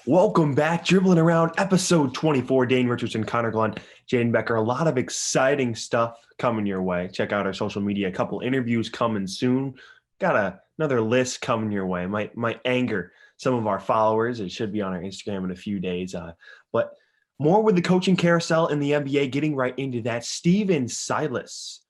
Welcome back, Dribbling Around, episode 24. Dane Richardson, Connor Glenn, Jaden Becker. A lot of exciting stuff coming your way. Check out our social media. A couple interviews coming soon. Got another list coming your way. Might anger some of our followers. It should be on our Instagram in a few days. But more with the coaching carousel in the NBA. Getting right into that. Silas,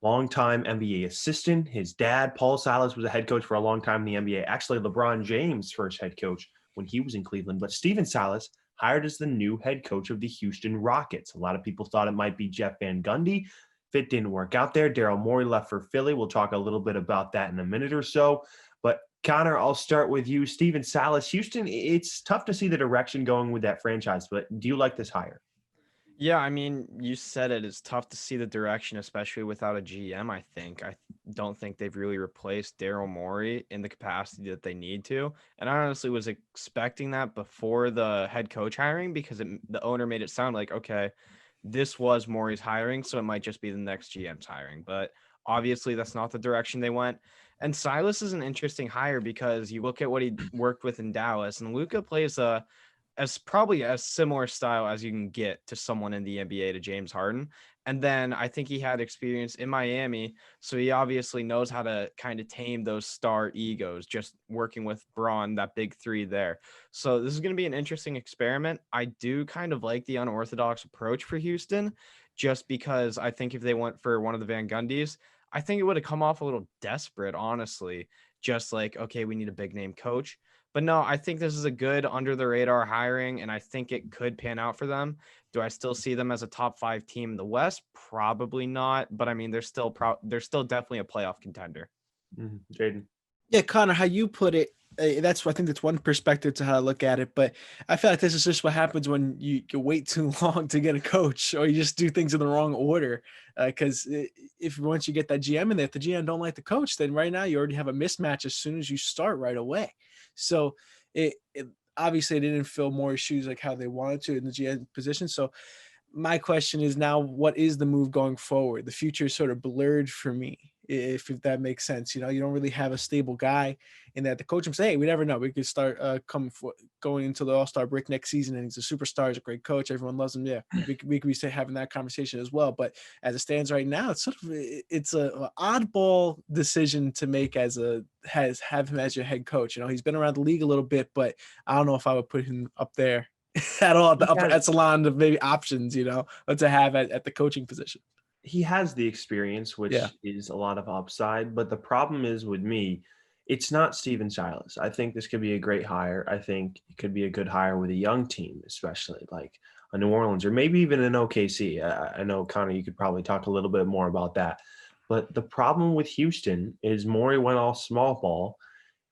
longtime NBA assistant. His dad, Paul Silas, was a head coach for a long time in the NBA. Actually, LeBron James' first head coach when he was in Cleveland. But Silas hired as the new head coach of the Houston Rockets. A lot of people thought it might be Jeff Van Gundy. If it didn't work out there, Daryl Morey left for Philly. We'll talk a little bit about that in a minute or so. But Connor, I'll start with you. Silas, Houston, it's tough to see the direction going with that franchise, but do you like this hire? Yeah, I mean, you said it. It's tough to see the direction, especially without a GM, I think. I don't think they've really replaced Daryl Morey in the capacity that they need to. And I honestly was expecting that before the head coach hiring because the owner made it sound like, okay, this was Morey's hiring, so it might just be the next GM's hiring. But obviously, that's not the direction they went. And Silas is an interesting hire because you look at what he worked with in Dallas, and Luka plays as probably a similar style as you can get to someone in the NBA to James Harden. And then I think he had experience in Miami. So he obviously knows how to kind of tame those star egos, just working with Braun, that big three there. So this is going to be an interesting experiment. I do kind of like the unorthodox approach for Houston, just because I think if they went for one of the Van Gundys, I think it would have come off a little desperate, honestly. Just like, okay, we need a big name coach. But no, I think this is a good under the radar hiring, and I think it could pan out for them. Do I still see them as a top 5 team in the West? Probably not, but I mean they're still definitely a playoff contender. Jaden. Yeah, Connor, how you put it, I think that's one perspective to how I look at it. But I feel like this is just what happens when you wait too long to get a coach, or you just do things in the wrong order. Because if once you get that GM in there, if the GM don't like the coach, then right now you already have a mismatch as soon as you start right away. So it obviously they didn't fill more shoes like how they wanted to in the GM position. So my question is now, what is the move going forward? The future is sort of blurred for me, if that makes sense. You know, you don't really have a stable guy in that the coach will say, hey, we never know. We could start going into the All-Star break next season, and he's a superstar, he's a great coach, everyone loves him. Yeah, we could be having that conversation as well. But as it stands right now, it's sort of a oddball decision to make have him as your head coach. You know, he's been around the league a little bit, but I don't know if I would put him up there at all, the upper echelon of maybe options, to have at the coaching position. He has the experience, which Yeah. is a lot of upside. But the problem is with me, it's not Silas. I think this could be a great hire. I think it could be a good hire with a young team, especially like a New Orleans or maybe even an OKC. I know, Connor, you could probably talk a little bit more about that. But the problem with Houston is Morey went all small ball.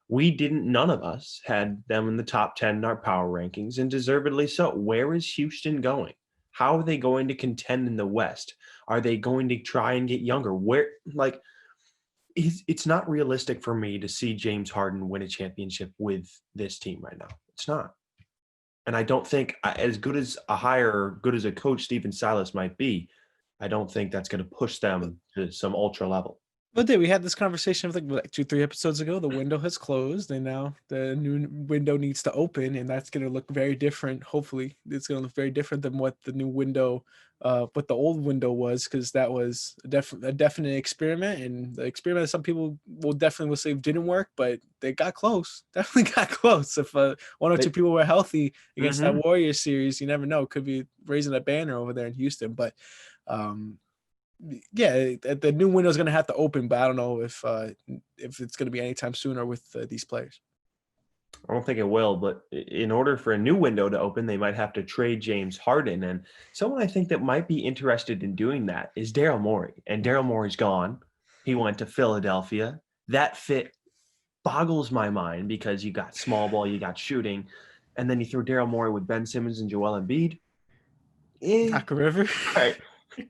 None of us had them in the top 10 in our power rankings, and deservedly so. Where is Houston going? How are they going to contend in the West? Are they going to try and get younger? It's not realistic for me to see James Harden win a championship with this team right now. It's not. And I don't think, as good as a hire, good as a coach Silas might be, I don't think that's going to push them to some ultra level. But we had this conversation like 2-3 episodes ago. The window has closed, and now the new window needs to open, and that's going to look very different. Hopefully, it's going to look very different than what the new window, what the old window was, because that was a definite experiment, and the experiment that some people will say didn't work, but they got close. Definitely got close. If one or two people were healthy against that Warriors series, you never know. Could be raising a banner over there in Houston, but. Yeah, the new window is going to have to open, but I don't know if it's going to be anytime sooner with these players. I don't think it will, but in order for a new window to open, they might have to trade James Harden. And someone I think that might be interested in doing that is Daryl Morey. And Daryl Morey's gone. He went to Philadelphia. That fit boggles my mind because you got small ball, you got shooting, and then you throw Daryl Morey with Ben Simmons and Joel Embiid. Doc River. All right.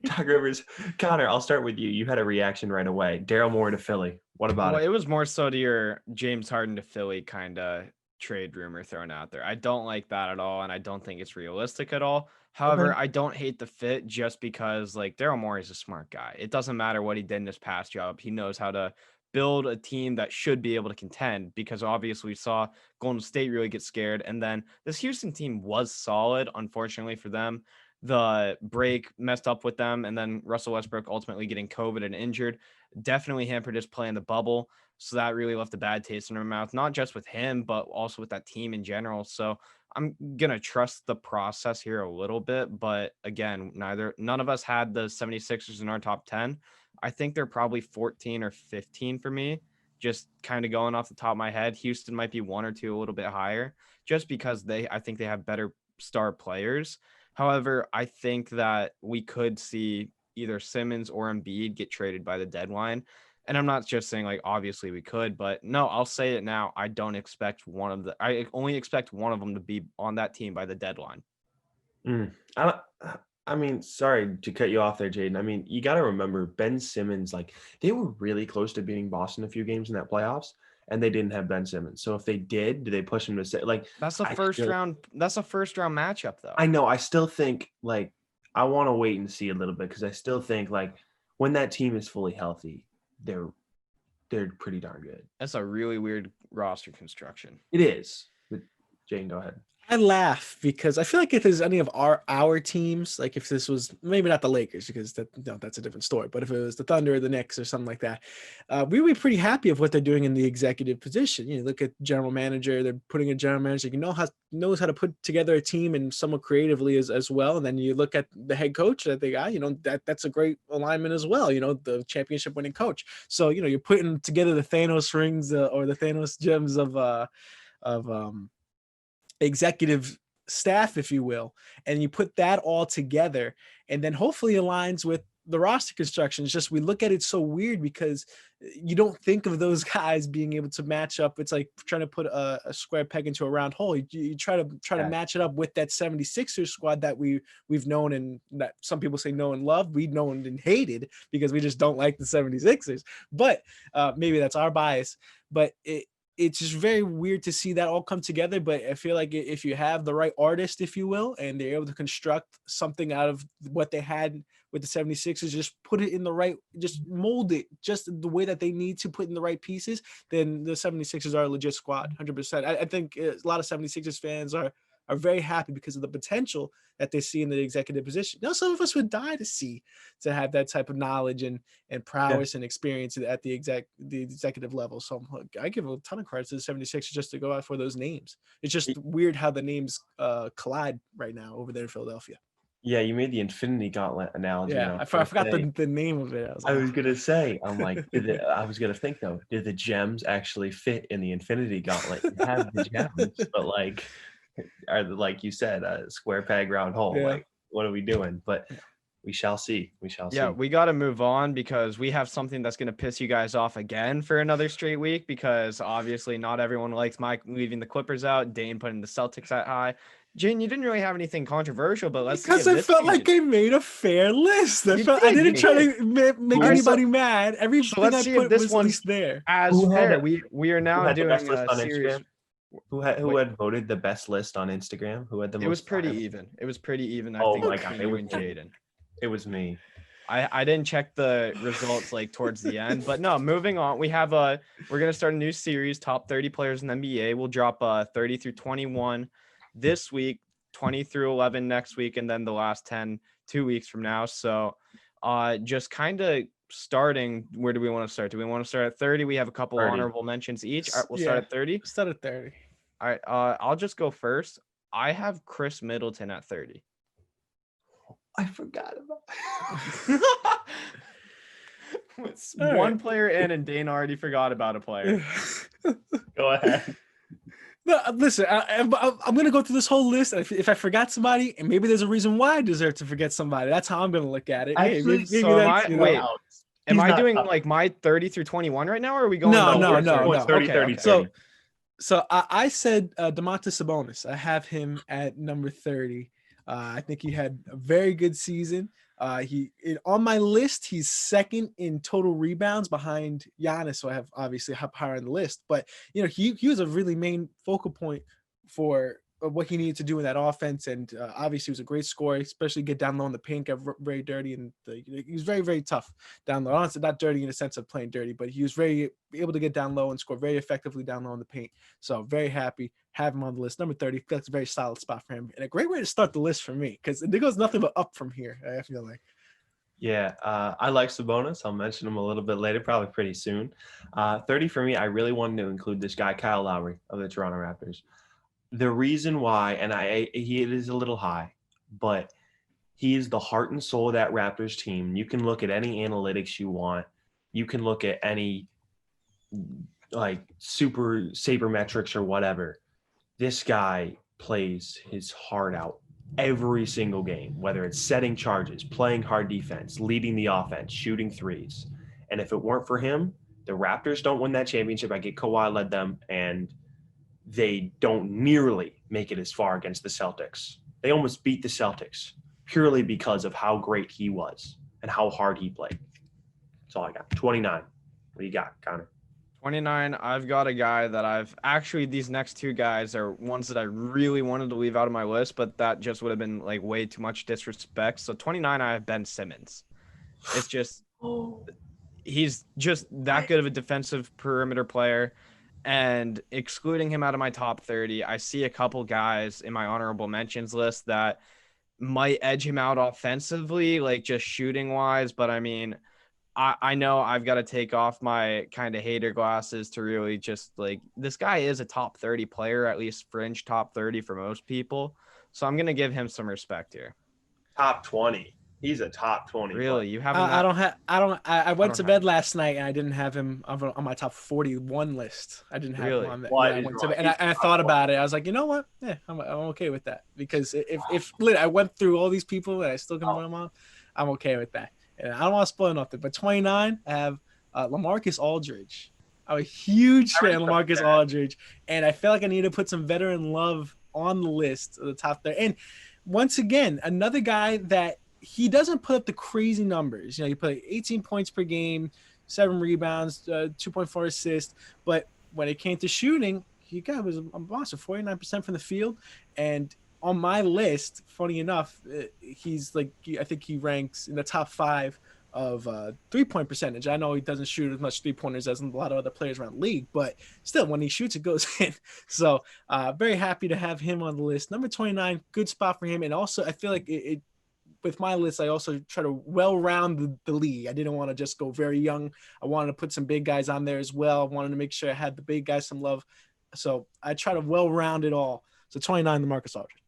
Doc Rivers. Connor, I'll start with you. You had a reaction right away. Daryl Morey to Philly. What about it? It was more so to your James Harden to Philly kind of trade rumor thrown out there. I don't like that at all, and I don't think it's realistic at all. However, I don't hate the fit just because like Daryl Morey is a smart guy. It doesn't matter what he did in his past job. He knows how to build a team that should be able to contend, because obviously we saw Golden State really get scared. And then this Houston team was solid. Unfortunately for them, the break messed up with them. And then Russell Westbrook ultimately getting COVID and injured definitely hampered his play in the bubble. So that really left a bad taste in our mouth, not just with him, but also with that team in general. So I'm going to trust the process here a little bit. But again, none of us had the 76ers in our top 10. I think they're probably 14 or 15 for me, just kind of going off the top of my head. Houston might be 1 or 2 a little bit higher, just because I think they have better star players. However, I think that we could see either Simmons or Embiid get traded by the deadline. And I'm not just saying, like, obviously we could, but no, I'll say it now. I only expect one of them to be on that team by the deadline. I mean, sorry to cut you off there, Jaden. I mean, you got to remember Ben Simmons, like, they were really close to beating Boston a few games in that playoffs, and they didn't have Ben Simmons. So if they did they push him to say, like, that's a first round matchup, though. I know. I still think, like, I want to wait and see a little bit, because I still think, like, when that team is fully healthy, they're pretty darn good. That's a really weird roster construction. It is. But Jane, go ahead. I laugh because I feel like if there's any of our teams, like if this was maybe not the Lakers, because that's a different story, but if it was the Thunder or the Knicks or something like that, we would be pretty happy of what they're doing in the executive position. You know, look at general manager; they're putting a general manager knows how to put together a team and somewhat creatively as well. And then you look at the head coach that they got. You know, that's a great alignment as well. You know, the championship winning coach. So you know, you're putting together the Thanos rings or the Thanos gems of executive staff, if you will, and you put that all together, and then hopefully aligns with the roster construction. It's just we look at it so weird because you don't think of those guys being able to match up. It's like trying to put a square peg into a round hole. You try to match it up with that 76ers squad that we've known, and that some people say know and love. We've known and hated because we just don't like the 76ers. But maybe that's our bias. But it's just very weird to see that all come together. But I feel like if you have the right artist, if you will, and they're able to construct something out of what they had with the 76ers, just put it in the right, just mold it just the way that they need to, put in the right pieces, then the 76ers are a legit squad, 100%. I think a lot of 76ers fans are very happy because of the potential that they see in the executive position. You know, some of us would die to have that type of knowledge and prowess and experience at the executive level. So I give a ton of credit to the 76ers just to go out for those names. It's just weird how the names collide right now over there in Philadelphia. Yeah, you made the Infinity Gauntlet analogy. Yeah, I forgot the name of it. I was gonna say, I'm like, I was gonna think though, did the gems actually fit in the Infinity Gauntlet? You have the gems, but like you said, a square peg round hole. Yeah. Like, what are we doing? But we shall see. Yeah, we got to move on because we have something that's going to piss you guys off again for another straight week, because obviously not everyone likes Mike leaving the Clippers out, Dane putting the Celtics at high. Jane, you didn't really have anything controversial, but let's because I felt like I made a fair list. I didn't try to make anybody mad. Everything I put was at least there. As fair, we are now doing a series. Who had voted the best list on Instagram? Who had the most? It was pretty even. It was pretty even. I think my God, it was Jaden. It was me. I didn't check the results like towards the end, but no, moving on. We're going to start a new series, top 30 players in the NBA. We'll drop 30 through 21 this week, 20 through 11 next week, and then the last 10 2 weeks from now. So just kind of starting, where do we want to start? Do we want to start at 30? We have a couple 30. honorable mentions each. All right, we'll start at 30. Start at 30. All right, I'll just go first. I have Chris Middleton at 30. I forgot about one player in, and Dane already forgot about a player. Go ahead. No, listen, I'm going to go through this whole list. If I forgot somebody, and maybe there's a reason why I deserve to forget somebody. That's how I'm going to look at it. Actually, am I doing like my 30 through 21 right now, or are we going? No. 30, 30. So I said Domantas Sabonis. I have him at number 30. I think he had a very good season. On my list, he's second in total rebounds behind Giannis, so I have obviously up higher on the list. But you know, he was a really main focal point for what he needed to do in that offense. And obviously, he was a great scorer, especially get down low in the paint, got very dirty, and he was very, very tough down low. Honestly, not dirty in the sense of playing dirty, but he was very able to get down low and score very effectively down low in the paint. So very happy have him on the list. Number 30, that's a very solid spot for him, and a great way to start the list for me because there goes nothing but up from here. I feel like. Yeah, I like Sabonis. I'll mention him a little bit later, probably pretty soon. 30 for me, I really wanted to include this guy, Kyle Lowry of the Toronto Raptors. The reason why, and he is a little high, but he is the heart and soul of that Raptors team. You can look at any analytics you want. You can look at any like super sabermetrics or whatever. This guy plays his heart out every single game, whether it's setting charges, playing hard defense, leading the offense, shooting threes. And if it weren't for him, the Raptors don't win that championship. I get Kawhi led them, and they don't nearly make it as far against the Celtics. They almost beat the Celtics purely because of how great he was and how hard he played. That's all I got. 29. What do you got, Connor? 29, I've got a guy that these next two guys are ones that I really wanted to leave out of my list, but that just would have been like way too much disrespect. So 29, I have Ben Simmons. It's just, he's just that good of a defensive perimeter player. And excluding him out of my top 30, I see a couple guys in my honorable mentions list that might edge him out offensively, like just shooting wise. But I mean, I know I've got to take off my kind of hater glasses to really just like, this guy is a top 30 player, at least fringe top 30 for most people. So I'm going to give him some respect here. Top 20. He's a top 20. Really? You haven't? I went to bed last night and I didn't have him on my top 41 list. I didn't have him on that. Yeah, I went to bed, and I thought about it. I was like, you know what? Yeah, I'm okay with that, because if I went through all these people and I still can run them on, I'm okay with that. And I don't want to spoil nothing, but 29, I have LaMarcus Aldridge. I'm a huge fan of LaMarcus Aldridge, and I feel like I need to put some veteran love on the list of the top there. And once again, another guy that he doesn't put up the crazy numbers. You know, he put 18 points per game, 7 rebounds, 2.4 assists. But when it came to shooting, he was a monster, 49% from the field. And on my list, funny enough, he's like, I think he ranks in the top 5 of 3-point percentage. I know he doesn't shoot as much 3-pointers as a lot of other players around the league, but still, when he shoots, it goes in. So very happy to have him on the list. Number 29, good spot for him. And also, I feel like with my list, I also try to well-round the league. I didn't want to just go very young. I wanted to put some big guys on there as well. I wanted to make sure I had the big guys some love. So I try to well-round it all. So 29, LaMarcus Aldridge.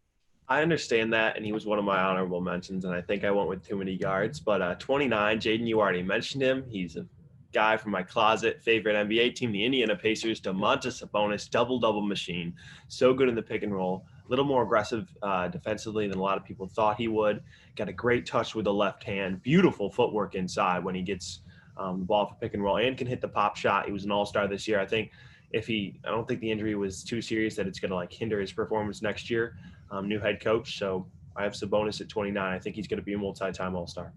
I understand that, and he was one of my honorable mentions, and I think I went with too many guards. But 29, Jaden, you already mentioned him. He's a guy from my closet, favorite NBA team, the Indiana Pacers, Domantas Sabonis, double-double machine. So good in the pick and roll. A little more aggressive defensively than a lot of people thought he would. Got a great touch with the left hand. Beautiful footwork inside when he gets the ball for pick and roll, and can hit the pop shot. He was an all-star this year. I don't think the injury was too serious that it's going to like hinder his performance next year. New head coach. So I have Sabonis at 29. I think he's going to be a multi-time all-star.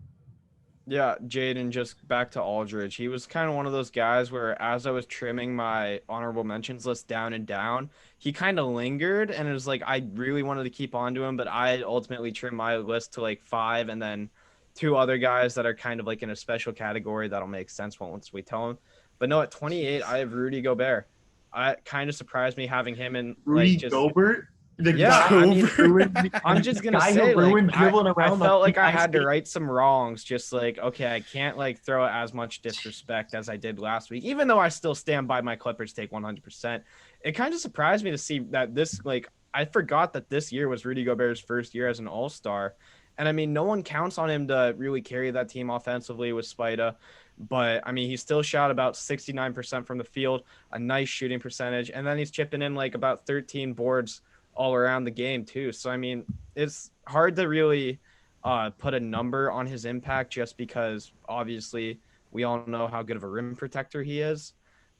Yeah, Jaden, just back to Aldridge. He was kind of one of those guys where as I was trimming my honorable mentions list down and down, he kind of lingered, and it was like I really wanted to keep on to him, but I ultimately trimmed my list to like 5, and then 2 other guys that are kind of like in a special category that'll make sense once we tell him. But no, at 28, I have Rudy Gobert. It kind of surprised me having him in Rudy like just Gobert? I'm just gonna say, I felt like I had to right some wrongs. Just like, okay, I can't like throw as much disrespect as I did last week, even though I still stand by my Clippers take 100%. It kind of surprised me to see that this, like, I forgot that this year was Rudy Gobert's first year as an All-Star, and I mean, no one counts on him to really carry that team offensively with Spida. But I mean, he still shot about 69% from the field, a nice shooting percentage, and then he's chipping in like about 13 boards all around the game too. So I mean, it's hard to really put a number on his impact, just because obviously we all know how good of a rim protector he is.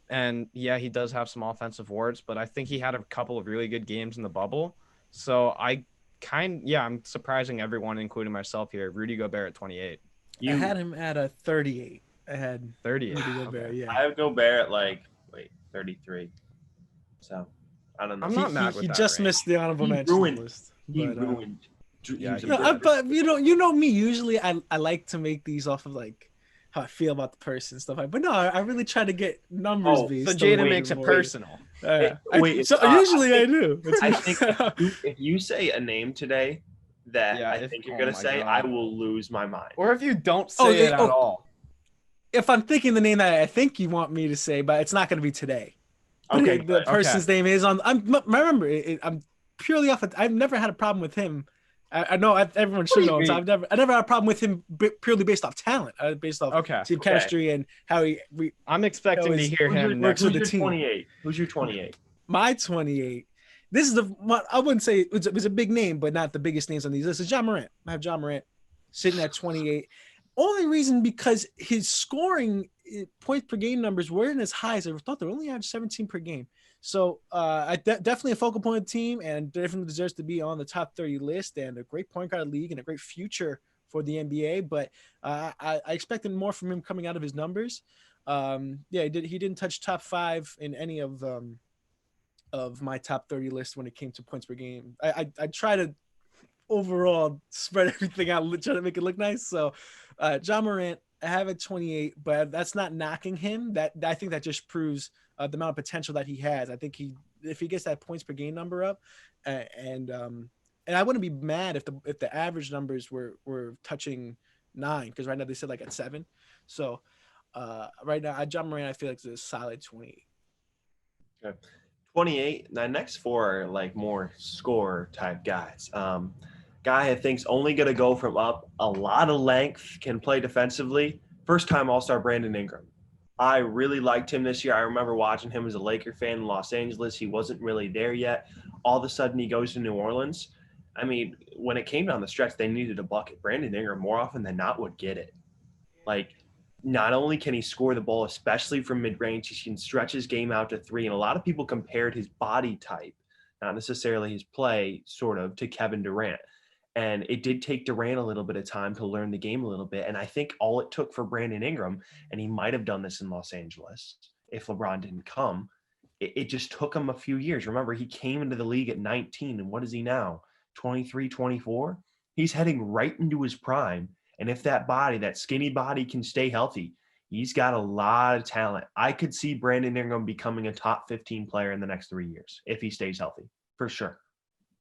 And yeah, he does have some offensive warts, but I think he had a couple of really good games in the bubble. So I'm surprising everyone, including myself here. Rudy Gobert at 28. I had him at a 38. I had 38. Rudy Gobert, okay. yeah. I have Gobert at 33. So I don't know. I'm not mad with He that just range. missed the honorable He mention ruined- list. He But, ruined. yeah, was a he good- but you know me. Usually, I like to make these off of like how I feel about the person and stuff like. But no, I really try to get numbers Oh, based. So a Jaden little makes bit it more. personal. Usually I do. I think if you say a name today that Yeah, I if- think you're oh gonna my say, I God. will lose my mind. Or if you don't say it at all. If I'm thinking the name that I think you want me to say, but it's not going to be today. But Okay, the good. person's name is on. Remember, I'm purely off. I've never had a problem with him. I know everyone What do should you know. So mean? I never had a problem with him purely based off talent, based off Okay. team Okay. chemistry and how I'm expecting to Who's hear him Who's next. with the your team. 28? Who's your 28? My 28. This is I wouldn't say it was a big name, but not the biggest names on these lists. It's John Morant. I have John Morant sitting at 28. Only reason because his scoring points per game numbers weren't as high as I thought. They only averaged 17 per game. So definitely a focal point of the team and definitely deserves to be on the top 30 list and a great point guard league and a great future for the NBA. But I expected more from him coming out of his numbers. He didn't touch top 5 in any of my top 30 list when it came to points per game. I try to overall spread everything out, try to make it look nice. So John Morant, I have at 28, but that's not knocking him. I think that just proves the amount of potential that he has. I think if he gets that points per game number up, and I wouldn't be mad if the average numbers were touching 9, because right now they said like at 7. So right now, John Morant, I feel like it's a solid 28. Okay. 28. The next 4 are like more score type guys. Guy I think's only going to go from up, a lot of length, can play defensively. First time All-Star Brandon Ingram. I really liked him this year. I remember watching him as a Laker fan in Los Angeles. He wasn't really there yet. All of a sudden he goes to New Orleans. I mean, when it came down the stretch, they needed a bucket. Brandon Ingram more often than not would get it. Like, not only can he score the ball, especially from mid-range, he can stretch his game out to 3. And a lot of people compared his body type, not necessarily his play, sort of, to Kevin Durant. And it did take Durant a little bit of time to learn the game a little bit. And I think all it took for Brandon Ingram, and he might have done this in Los Angeles if LeBron didn't come, it just took him a few years. Remember, he came into the league at 19, and what is he now? 23, 24? He's heading right into his prime. And if that skinny body can stay healthy, he's got a lot of talent. I could see Brandon Ingram becoming a top 15 player in the next 3 years if he stays healthy, for sure.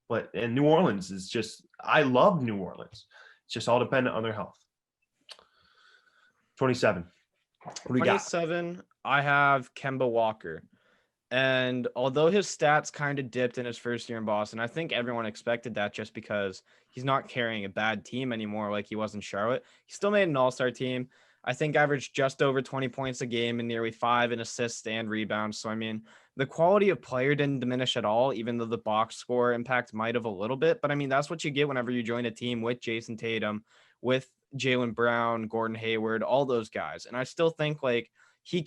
But and New Orleans is just, I love New Orleans. It's just all dependent on their health. 27. What do we got? 27, I have Kemba Walker. And although his stats kind of dipped in his first year in Boston, I think everyone expected that just because he's not carrying a bad team anymore like he was in Charlotte. He still made an all-star team. I think averaged just over 20 points a game and nearly 5 in assists and rebounds. So, I mean, the quality of player didn't diminish at all, even though the box score impact might have a little bit. But, I mean, that's what you get whenever you join a team with Jason Tatum, with Jaylen Brown, Gordon Hayward, all those guys. And I still think, like, he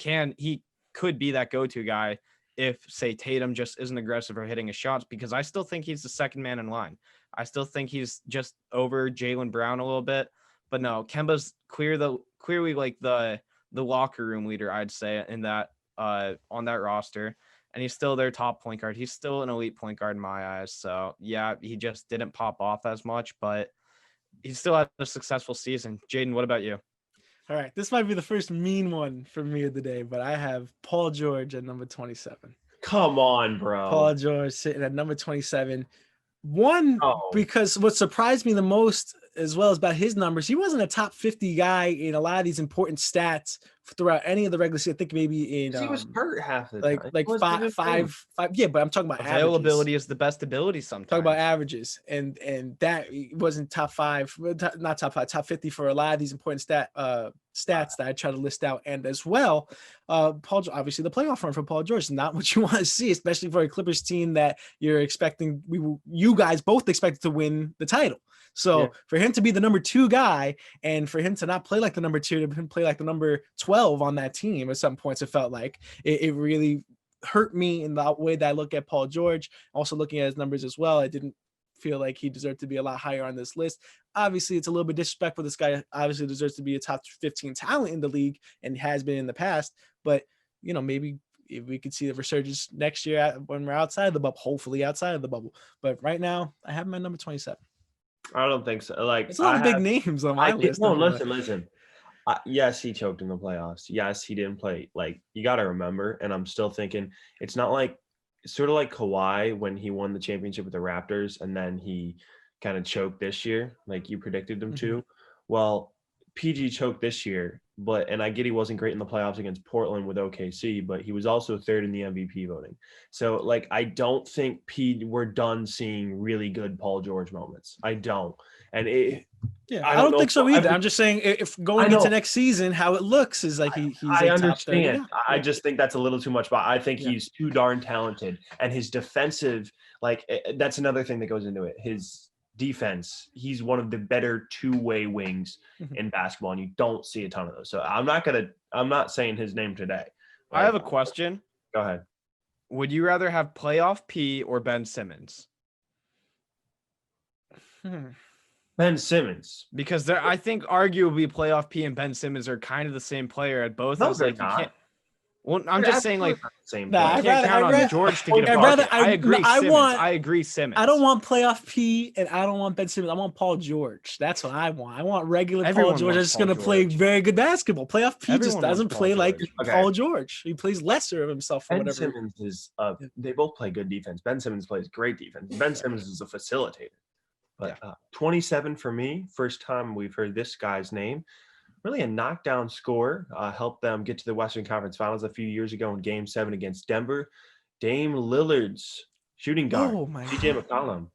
could be that go-to guy if, say, Tatum just isn't aggressive or hitting his shots, because I still think he's the second man in line. I still think he's just over Jaylen Brown a little bit. But no, Kemba's clearly like the locker room leader, I'd say, in that on that roster. And he's still their top point guard. He's still an elite point guard in my eyes. So yeah, he just didn't pop off as much, but he still had a successful season. Jaden, what about you? All right, this might be the first mean one for me of the day, but I have Paul George at number 27. Come on, bro. Paul George sitting at number 27. Because what surprised me the most, as well as about his numbers, he wasn't a top 50 guy in a lot of these important stats throughout any of the regular season. I think maybe in he was hurt half the time. like five. Yeah, but I'm talking about Availability averages. is the best ability sometimes. Talk about averages, and that wasn't top 5, not top 5, top 50 for a lot of these important stats that I try to list out. And as well, Paul, obviously the playoff run for Paul George is not what you want to see, especially for a Clippers team that you're expecting. You guys both expected to win the title. So for him to be the number 2 guy and for him to not play like the number 2, to play like the number 12 on that team at some points, it felt like it really hurt me in the way that I look at Paul George. Also looking at his numbers as well, I didn't feel like he deserved to be a lot higher on this list. Obviously, it's a little bit disrespectful. This guy obviously deserves to be a top 15 talent in the league and has been in the past, but maybe if we could see the resurgence next year when we're outside of the bubble, hopefully outside of the bubble. But right now, I have him at number 27. I don't think so. Like, It's a lot of big names on my list. No, listen. Yes, he choked in the playoffs. Yes, he didn't play. Like, you got to remember, and I'm still thinking it's not like sort of like Kawhi when he won the championship with the Raptors and then he kind of choked this year, like you predicted him to. Well, PG choked this year, and I get he wasn't great in the playoffs against Portland with OKC, but he was also third in the MVP voting. So, like, I don't think we're done seeing really good Paul George moments. I don't. And I don't think so either. I'm just saying if going into next season, how it looks is like he's I understand. Top 30. I just think that's a little too much, but I think he's too darn talented. And his defensive, like, that's another thing that goes into it. His defense, he's one of the better two-way wings in basketball, and you don't see a ton of those. So I'm not saying his name today. I have a question. Go ahead. Would you rather have playoff P or Ben Simmons? Ben Simmons. Because I think arguably playoff P and Ben Simmons are kind of the same player at both. No, they're not. Well, I'm just saying, like, same. I can't count on George to get a bucket. I agree. I agree. Simmons. I don't want playoff P, and I don't want Ben Simmons. I want Paul George. That's what I want. I want regular Paul George. That's going to play very good basketball. Playoff P just doesn't play like Paul George. He plays lesser of himself for whatever. Ben Simmons is. They both play good defense. Ben Simmons plays great defense. Ben Simmons is a facilitator. But 27 for me. First time we've heard this guy's name. Really a knockdown scorer, helped them get to the Western Conference Finals a few years ago in Game 7 against Denver. Dame Lillard's shooting guard, CJ McCollum.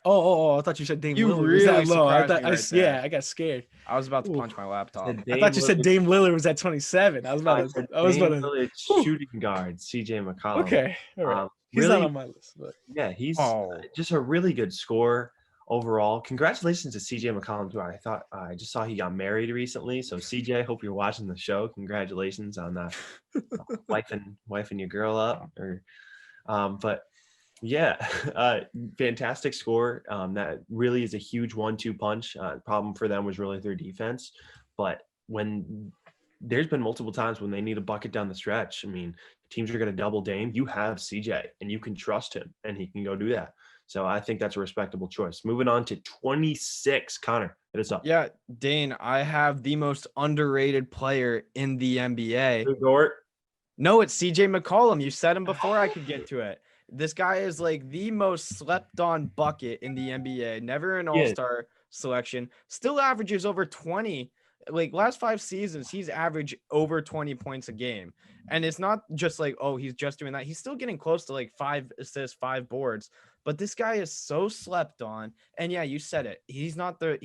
I thought you said Dame Lillard. You really surprised me I got scared. I was about to punch my laptop. I thought you said Dame Lillard was at 27. I was about to. Lillard's shooting guard, CJ McCollum. Okay, all right. He's really, not on my list, but yeah, he's just a really good scorer. Overall, congratulations to CJ McCollum too. I just saw he got married recently. So CJ, hope you're watching the show. Congratulations on that, wifing your girl up. But yeah, fantastic score. That really is a huge 1-2 punch. Problem for them was really their defense. But when there's been multiple times when they need a bucket down the stretch, I mean, teams are going to double Dame. You have CJ, and you can trust him, and he can go do that. So I think that's a respectable choice. Moving on to 26, Connor, hit us up. Yeah, Dane, I have the most underrated player in the NBA. Dort. No, it's CJ McCollum. You said him before I could get to it. This guy is like the most slept on bucket in the NBA. Never an all-star selection. Still averages over 20. Like last 5 seasons, he's averaged over 20 points a game. And it's not just like, oh, he's just doing that. He's still getting close to like 5 assists, 5 boards. But this guy is so slept on. And yeah, you said it. He's not the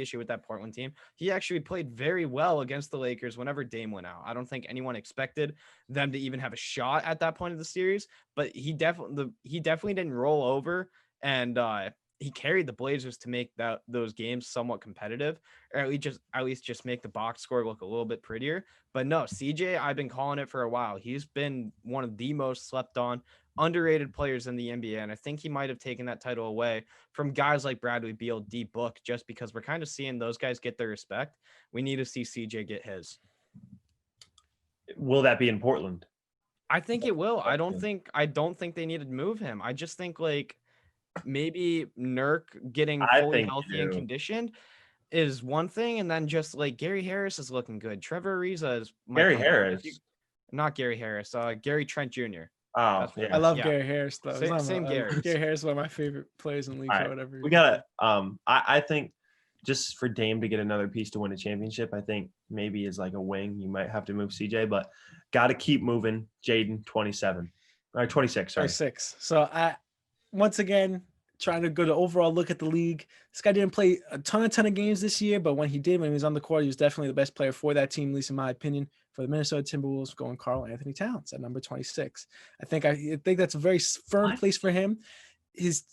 issue with that Portland team. He actually played very well against the Lakers whenever Dame went out. I don't think anyone expected them to even have a shot at that point of the series, but he definitely didn't roll over, and he carried the Blazers to make those games somewhat competitive, or at least just make the box score look a little bit prettier. But no, CJ, I've been calling it for a while. He's been one of the most slept on, underrated players in the NBA, and I think he might have taken that title away from guys like Bradley Beal, D Book, just because we're kind of seeing those guys get their respect. We need to see CJ get his. Will that be in Portland? I think it will. I don't think they needed to move him. I just think like maybe Nurk getting fully healthy and conditioned is one thing, and then just like Gary Harris is looking good. Trevor Ariza is not Gary Harris. Gary Trent Jr. Oh, yeah. I love Gary Harris though. Same Gary. Gary Harris is one of my favorite players in the league. Right. Whatever. We gotta. I think just for Dame to get another piece to win a championship, I think maybe is like a wing. You might have to move CJ, but got to keep moving. Jaden, 27 or 26. Sorry, 26. So I once again trying to go to overall look at the league. This guy didn't play a ton of games this year, but when he did, when he was on the court, he was definitely the best player for that team, at least in my opinion. For the Minnesota Timberwolves, going Karl Anthony Towns at number 26. I think that's a very firm place for him. He's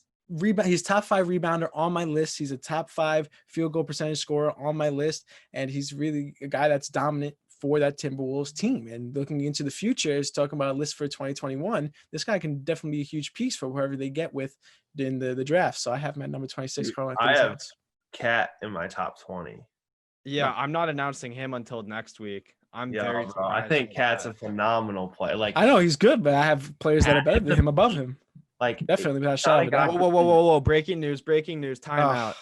top 5 rebounder on my list. He's a top 5 field goal percentage scorer on my list, and he's really a guy that's dominant for that Timberwolves team. And looking into the future, is talking about a list for 2021. This guy can definitely be a huge piece for whoever they get with in the draft. So I have him at number 26. Karl Anthony Towns. I have Cat in my top 20. Yeah, I'm not announcing him until next week. I'm Yeah, very bro. I surprised think by Cat's that. a phenomenal player. Like I know he's good, but I have players that are better than him above him. Like Definitely without a not shot a of a guy doubt. Whoa. Breaking news, timeout. Oh,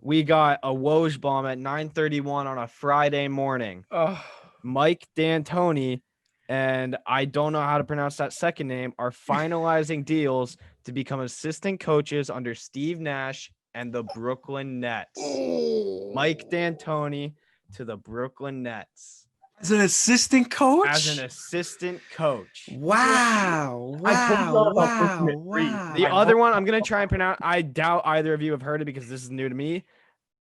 We got a Woj bomb at 9:31 on a Friday morning. oh. Mike D'Antoni and I don't know how to pronounce that second name are finalizing deals to become assistant coaches under Steve Nash and the Brooklyn Nets. Mike D'Antoni to the Brooklyn Nets As an assistant coach? as an assistant coach. Wow. I told Wow. y'all about pushing Wow. it free. Wow. The other one I'm going to try and pronounce. I doubt either of you have heard it because this is new to me.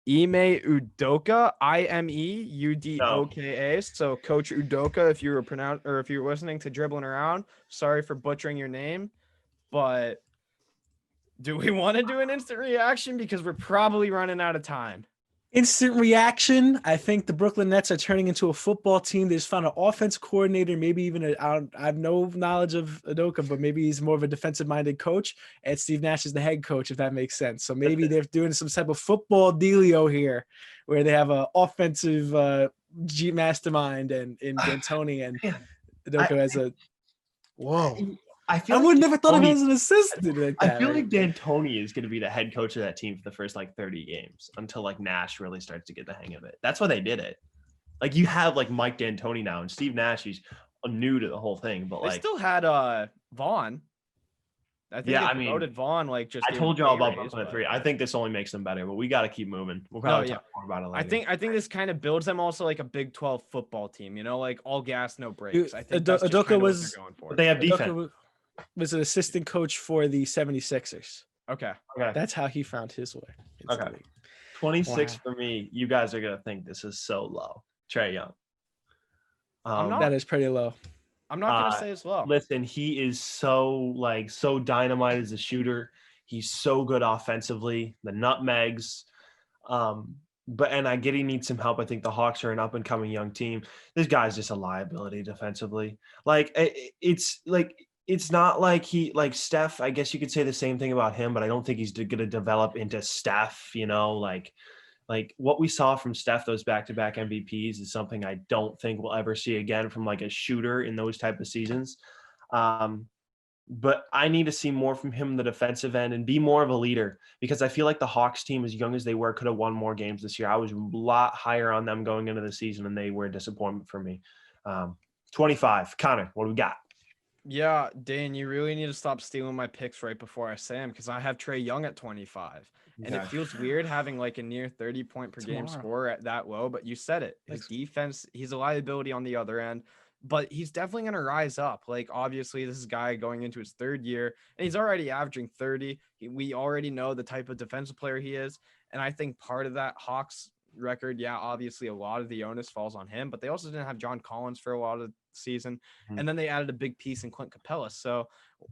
Ime Udoka, Imeudoka. So Coach Udoka, if you were listening to Dribbling Around, sorry for butchering your name, but do we want to do an instant reaction because we're probably running out of time? Instant reaction. I think the Brooklyn Nets are turning into a football team. They just found an offense coordinator, maybe even I have no knowledge of Udoka, but maybe he's more of a defensive-minded coach. And Steve Nash is the head coach, if that makes sense. So maybe they're doing some type of football dealio here, where they have an offensive G mastermind and D'Antoni and Udoka as a. Whoa! I feel I like would never thought of him D'Antoni- as an assistant like I that. feel right? like D'Antoni is going to be the head coach of that team for the first like 30 games until like Nash really starts to get the hang of it. That's why they did it. Like you have like Mike D'Antoni now and Steve Nash. He's new to the whole thing, but They like still had Vaughn. I think they promoted Vaughn like just. I gave him told a y'all pay about raise, Brooklyn but- 3. I think this only makes them better, but we got to keep moving. We'll probably talk more about it later. I think this kind of builds them also like a Big 12 football team, like all gas, no brakes. I think that's just Udoka kind of was- what they're going for. But they have defense. Udoka was an assistant coach for the 76ers. Okay. That's how he found his way. into Okay. the league. 26 Wow. for me. You guys are going to think this is so low. Trae Young. I'm not. That is pretty low. I'm not going to say it's low. Listen, he is so dynamite as a shooter. He's so good offensively. The nutmegs. And I get he needs some help. I think the Hawks are an up and coming young team. This guy's just a liability defensively. It's not like Steph. I guess you could say the same thing about him, but I don't think he's going to develop into Steph. Like what we saw from Steph, those back-to-back MVPs is something I don't think we'll ever see again from like a shooter in those type of seasons. But I need to see more from him in the defensive end and be more of a leader because I feel like the Hawks team, as young as they were, could have won more games this year. I was a lot higher on them going into the season and they were a disappointment for me. 25. Connor, what do we got? Yeah, Dane, you really need to stop stealing my picks right before I say them because I have Trae Young at 25. And it feels weird having like a near 30-point per game score at that low, but you said it. His defense, he's a liability on the other end, but he's definitely going to rise up. Like, obviously, this is a guy going into his third year, and he's already averaging 30. We already know the type of defensive player he is, and I think part of that Hawks record, obviously a lot of the onus falls on him, but they also didn't have John Collins for a lot of the season, and then they added a big piece in Clint Capella. So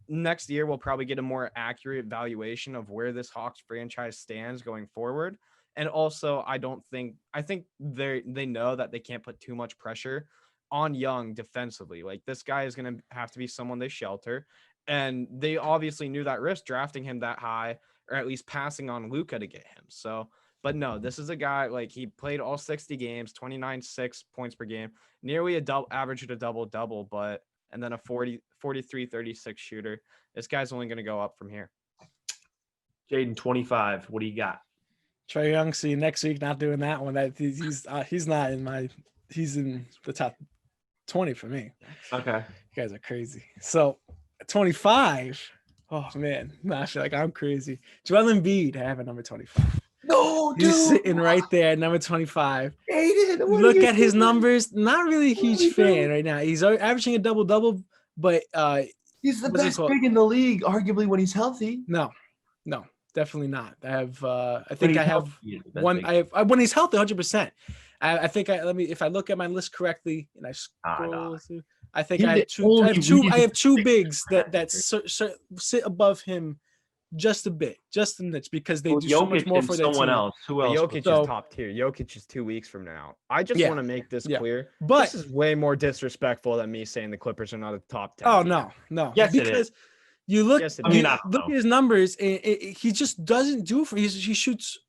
next year we'll probably get a more accurate valuation of where this Hawks franchise stands going forward. And also, I think they know that they can't put too much pressure on Young defensively. Like, this guy is going to have to be someone they shelter, and they obviously knew that risk drafting him that high, or at least passing on Luka to get him. So, but no, this is a guy, like, he played all 60 games, 29.6 points per game, nearly average of a double-double, and then a 43-36 shooter. This guy's only going to go up from here. Jaden, 25. What do you got? Trae Young, see you next week. Not doing that one. That he's not in my. He's in the top 20 for me. Okay. You guys are crazy. So 25. Oh man, I feel like I'm crazy. Joel Embiid, I have a number 25. No, dude. He's sitting right there at number 25. Aiden, Look at his numbers. Not really a huge fan right now. He's averaging a double-double, but he's the best big in the league, arguably when he's healthy. No, definitely not. I have one. Healthy, when he's healthy, 100%. I think if I look at my list correctly and I scroll through, I think I have two bigs that sit above him just a bit, just a niche, because they do so much more for their someone team. else. Who else? Jokic is top tier. Jokic is 2 weeks from now. I just want to make this clear. But this is way more disrespectful than me saying the Clippers are not a top 10. Oh no. Yes, because it is. you look. Yes, it you is. look at his numbers. He just doesn't do for. He shoots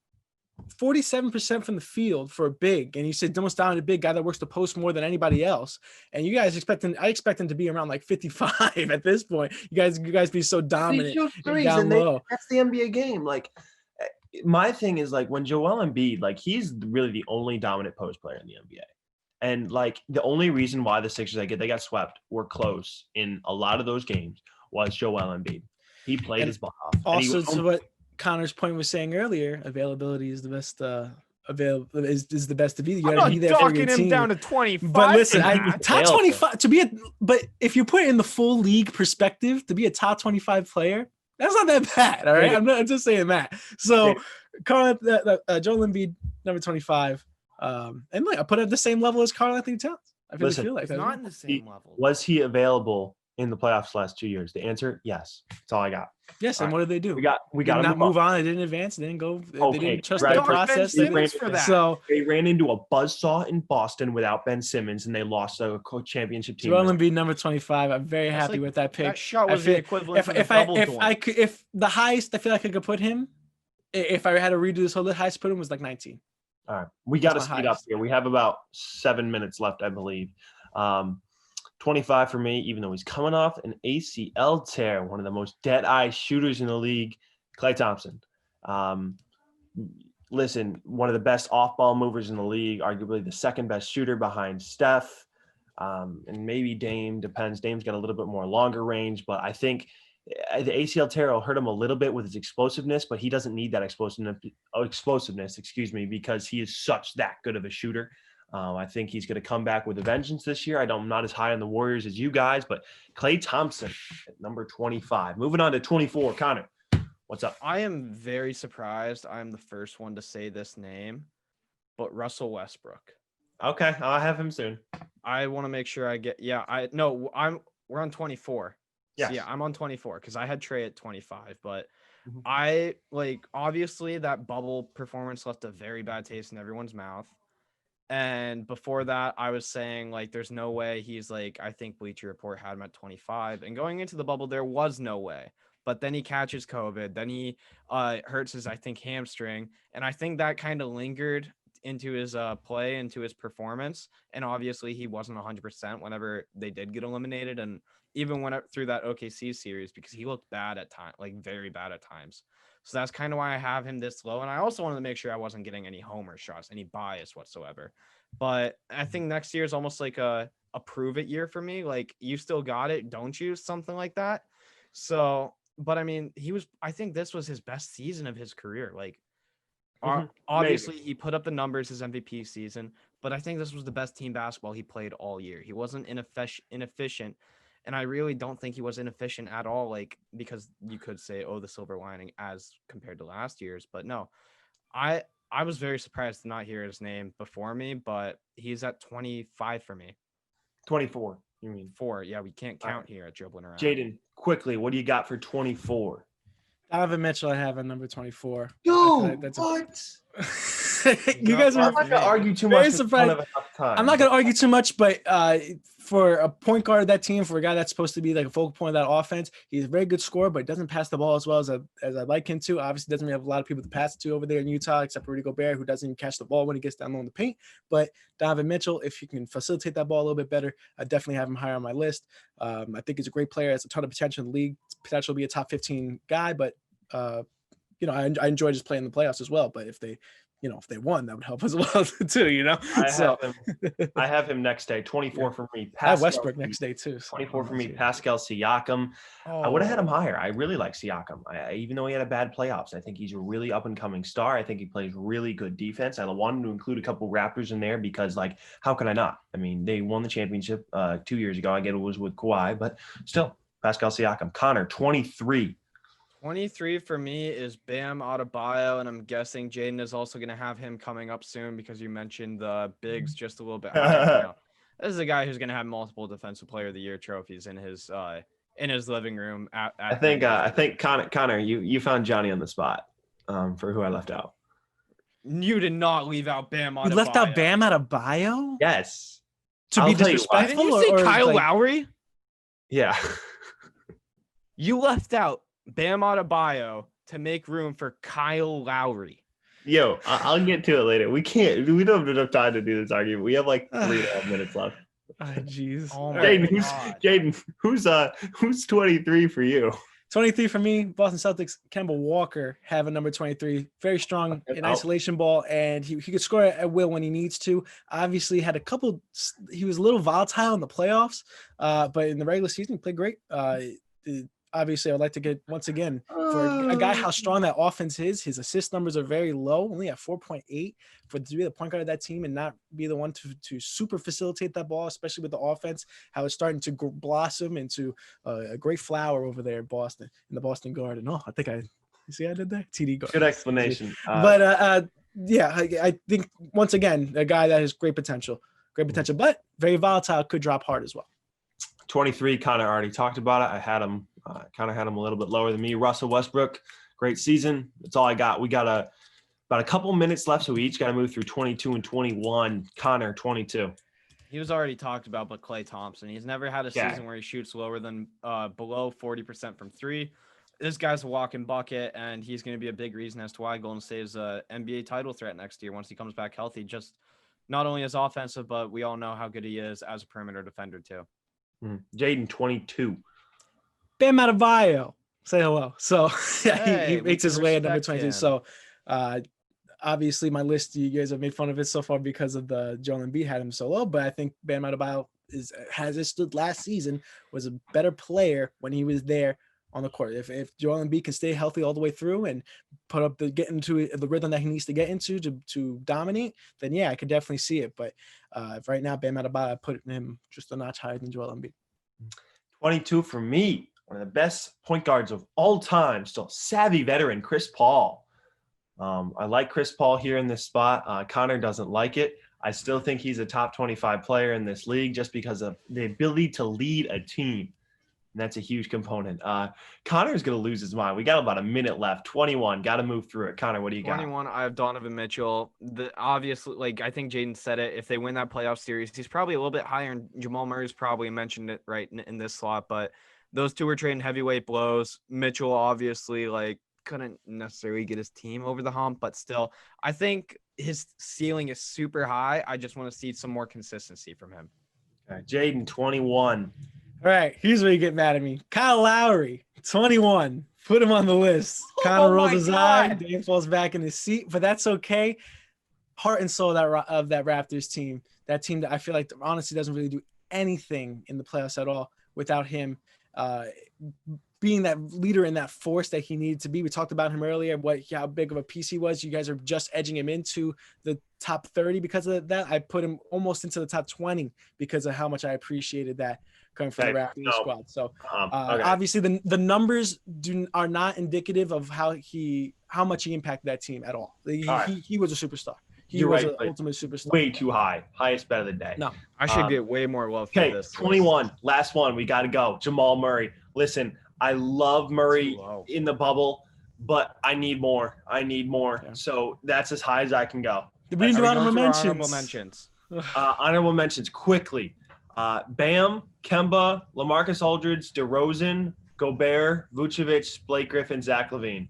47% from the field for a big, and you said the most dominant big guy that works the post more than anybody else. And you guys I expect him to be around like 55 at this point. You guys be so dominant. He shoots threes down low. that's the NBA game. Like, my thing is, like, when Joel Embiid, like, he's really the only dominant post player in the NBA. And, like, the only reason why the Sixers they got swept were close in a lot of those games was Joel Embiid. He played his butt off. Also, to what Connor's point was saying earlier, availability is the best. Is the best to be. You I'm gotta not be there for your docking him team. down to 25. But listen, top Failed. 25 to be but if you put it in the full league perspective, to be a top 25 player, that's not that bad. All right. I'm just saying that. So Joel Embiid, number 25. And like I put it at the same level as Karl Anthony Towns. I really feel like It's that. not in the same level. Was he available in the playoffs last 2 years? The answer, yes. That's all I got. Yes, and what did they do? We got did not to move on. They didn't advance. They didn't go. They didn't trust right. the process. For that. So they ran into a buzzsaw in Boston without Ben Simmons, and they lost a championship team. Joel Embiid, number 25. I'm very happy with that pick. That shot was the equivalent of if the highest I feel like I could put him, if I had to redo this whole list, highest put him was like 19. All right, we got to That's my speed up highest. here. We have about 7 minutes left, I believe. 25 for me, even though he's coming off an ACL tear, one of the most dead-eye shooters in the league, Klay Thompson. Listen, one of the best off-ball movers in the league, arguably the second best shooter behind Steph, and maybe Dame, depends. Dame's got a little bit more longer range, but I think the ACL tear will hurt him a little bit with his explosiveness, but he doesn't need that explosiveness, because he is such that good of a shooter. I think he's going to come back with a vengeance this year. I'm not as high on the Warriors as you guys, but Klay Thompson at number 25. Moving on to 24, Connor, what's up? I am very surprised. I'm the first one to say this name, but Russell Westbrook. Okay, I'll have him soon. I want to make sure I get. We're on 24. Yes. So yeah, I'm on 24 because I had Trey at 25, but Mhm. I obviously that bubble performance left a very bad taste in everyone's mouth. And before that, I was saying there's no way he's I think Bleacher Report had him at 25. And going into the bubble, there was no way. But then he catches COVID. Then he hurts his, I think, hamstring. And I think that kind of lingered into his play, into his performance. And obviously he wasn't 100% whenever they did get eliminated. And even went up through that OKC series because he looked bad at times, very bad at times. So that's kind of why I have him this low. And I also wanted to make sure I wasn't getting any homer shots, any bias whatsoever. But I think next year is almost like a prove it year for me. You still got it, don't you? Something like that. So, but I mean, I think this was his best season of his career. Obviously he put up the numbers his MVP season, but I think this was the best team basketball he played all year. He wasn't inefficient. And I really don't think he was inefficient at all, because you could say, the silver lining as compared to last year's. But no, I was very surprised to not hear his name before me, but he's at 25 for me. 24, you mean? 4. Yeah, we can't count here at dribbling around. Jaden, quickly, what do you got for 24? Donovan Mitchell, I have at number 24. Yo, that's what? You guys are I'm not gonna argue too much. I'm not going to argue too much, but for a point guard of that team, for a guy that's supposed to be a focal point of that offense, he's a very good scorer, but doesn't pass the ball as well as I'd like him to. Obviously, doesn't really have a lot of people to pass it to over there in Utah, except for Rudy Gobert, who doesn't even catch the ball when he gets down low in the paint. But Donovan Mitchell, if he can facilitate that ball a little bit better, I definitely have him higher on my list. I think he's a great player, has a ton of potential in the league, potential to be a top 15 guy, but I enjoyed his play in the playoffs as well. But if they won, that would help as well too. I have him next day. 24 for me. I have Westbrook next day too. 24 for me. Pascal Siakam. I would have had him higher. I really like Siakam. Even though he had a bad playoffs, I think he's a really up and coming star. I think he plays really good defense. I wanted to include a couple Raptors in there because, how could I not? I mean, they won the championship 2 years ago. I get it was with Kawhi, but still, Pascal Siakam. Connor, 23. 23 for me is Bam Adebayo, and I'm guessing Jaden is also going to have him coming up soon because you mentioned the bigs just a little bit higher. This is a guy who's going to have multiple Defensive Player of the Year trophies in his living room. I think Connor, you found Johnny on the spot for who I left out. You did not leave out Bam Adebayo. You left out Bam Adebayo? Yes. To be disrespectful? Didn't you say Kyle Lowry? Yeah. You left out Bam Adebayo to make room for Kyle Lowry. Yo, I'll get to it later. We don't have enough time to do this argument. We have like 3.5 minutes left. Jeez. Oh my Jaden, God. who's 23 for you? 23 for me. Boston Celtics. Kemba Walker having number 23. Very strong in isolation ball, and he could score at will when he needs to. Obviously, had a couple. He was a little volatile in the playoffs, but in the regular season, he played great. Obviously, I would like to get once again for a guy how strong that offense is. His assist numbers are very low, only at 4.8 to be the point guard of that team and not be the one to super facilitate that ball, especially with the offense. How it's starting to blossom into a great flower over there in Boston, in the Boston Garden. Oh, you see, I did that. TD Garden. Good explanation. But yeah, I think once again a guy that has great potential, but very volatile. Could drop hard as well. 23, Connor already talked about it. I had him, kind of had him a little bit lower than me. Russell Westbrook, great season. That's all I got. We got about a couple minutes left, so we each got to move through 22 and 21. Connor, 22. He was already talked about, but Klay Thompson. He's never had a season where he shoots lower than below 40% from three. This guy's a walking bucket, and he's going to be a big reason as to why Golden State is an NBA title threat next year once he comes back healthy. Just not only as offensive, but we all know how good he is as a perimeter defender too. Jaden, 22. Bam Adebayo, say hello. So Hey, he makes his way at number respect 22. him. So obviously my list, you guys have made fun of it so far because of the Joel Embiid had him so low, but I think Bam Adebayo has stood last season, was a better player when he was there on the court. If Joel Embiid can stay healthy all the way through and get into the rhythm that he needs to get into to dominate, then yeah, I could definitely see it. But right now, Bam Adebayo, I put him just a notch higher than Joel Embiid. 22 for me. One of the best point guards of all time. Still savvy veteran, Chris Paul. I like Chris Paul here in this spot. Connor doesn't like it. I still think he's a top 25 player in this league just because of the ability to lead a team. And that's a huge component. Connor's going to lose his mind. We got about a minute left. 21. Got to move through it. Connor, what do you got? 21, I have Donovan Mitchell. Obviously, I think Jaden said it. If they win that playoff series, he's probably a little bit higher. And Jamal Murray's probably mentioned it right in this slot. But those two were trading heavyweight blows. Mitchell, obviously, couldn't necessarily get his team over the hump. But still, I think his ceiling is super high. I just want to see some more consistency from him. Okay, Jaden, 21. All right, here's where you get mad at me. Kyle Lowry, 21. Put him on the list. Connor rolls his eye. Dame falls back in his seat, but that's okay. Heart and soul of that Raptors team. That team that I feel like honestly doesn't really do anything in the playoffs at all without him being that leader and that force that he needed to be. We talked about him earlier, how big of a piece he was. You guys are just edging him into the top 30 because of that. I put him almost into the top 20 because of how much I appreciated that coming from the Raptors squad. So obviously the numbers are not indicative of how much he impacted that team at all. He was a superstar. He was an ultimate superstar. Way too high. Highest bet of the day. No. I should get way more love for this. 21. Last one. We got to go. Jamal Murray. Listen, I love Murray in the bubble, but I need more. Yeah. So that's as high as I can go. We didn't do honorable mentions. Honorable mentions quickly. Bam, Kemba, LaMarcus Aldridge, DeRozan, Gobert, Vucevic, Blake Griffin, Zach LaVine.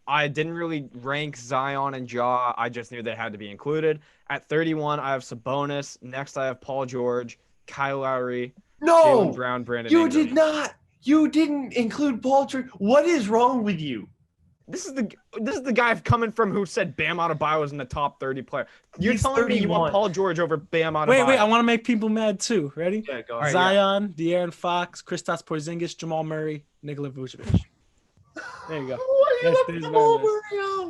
I didn't really rank Zion and Ja. I just knew they had to be included. At 31, I have Sabonis. Next, I have Paul George, Kyle Lowry, Jaylen Brown, Brandon Ingram. Did not. You didn't include Paul George. What is wrong with you? This is the guy coming from who said Bam Adebayo was in the top 30 player. You're telling me you want Paul George over Bam Adebayo? Wait, I want to make people mad too. Ready? Yeah, go ahead. Zion, De'Aaron Fox, Kristaps Porzingis, Jamal Murray, Nikola Vucevic. There you go.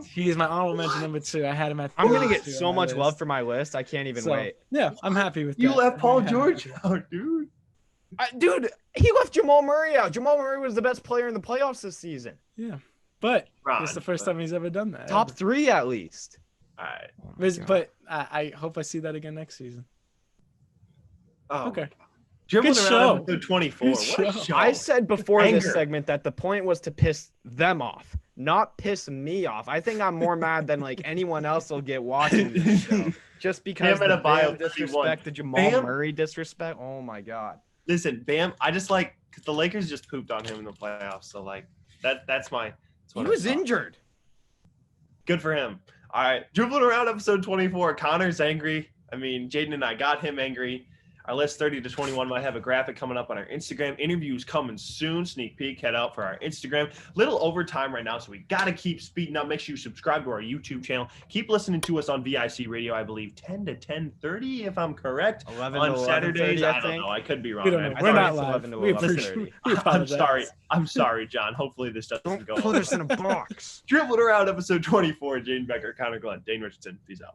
He's my honorable mention number 2. I had him at 3. I'm gonna get so much love for my list. I can't even wait. Yeah, I'm happy with that. You left Paul George out, dude. Dude, he left Jamal Murray out. Jamal Murray was the best player in the playoffs this season. Yeah, but it's the first time he's ever done that. Top 3 at least. All right. But I hope I see that again next season. Oh, okay. Good show. 24. What a show. I said before this segment that the point was to piss them off, not piss me off. I think I'm more mad than anyone else will get watching this show. Just because the Bam disrespect, the Jamal Murray disrespect. Oh my God. Listen, Bam, I just because the Lakers just pooped on him in the playoffs. So that's my. He was injured. Good for him. All right. Dribbling around episode 24. Connor's angry. I mean, Jaden and I got him angry. Our list 30 to 21 might have a graphic coming up on our Instagram. Interviews coming soon. Sneak peek. Head out for our Instagram. Little overtime right now, so we got to keep speeding up. Make sure you subscribe to our YouTube channel. Keep listening to us on VIC Radio, I believe, 10 to 10:30, if I'm correct. 11 on to Saturdays. 11:30, I don't know. I could be wrong. We don't man. know. We're not it's live. 11 to We 11:30. apologize. I'm sorry, John. Hopefully this doesn't go. Put us in a box. Dribbling around episode 24. Jaden Becker, Connor Glenn, Dane Richardson. Peace out.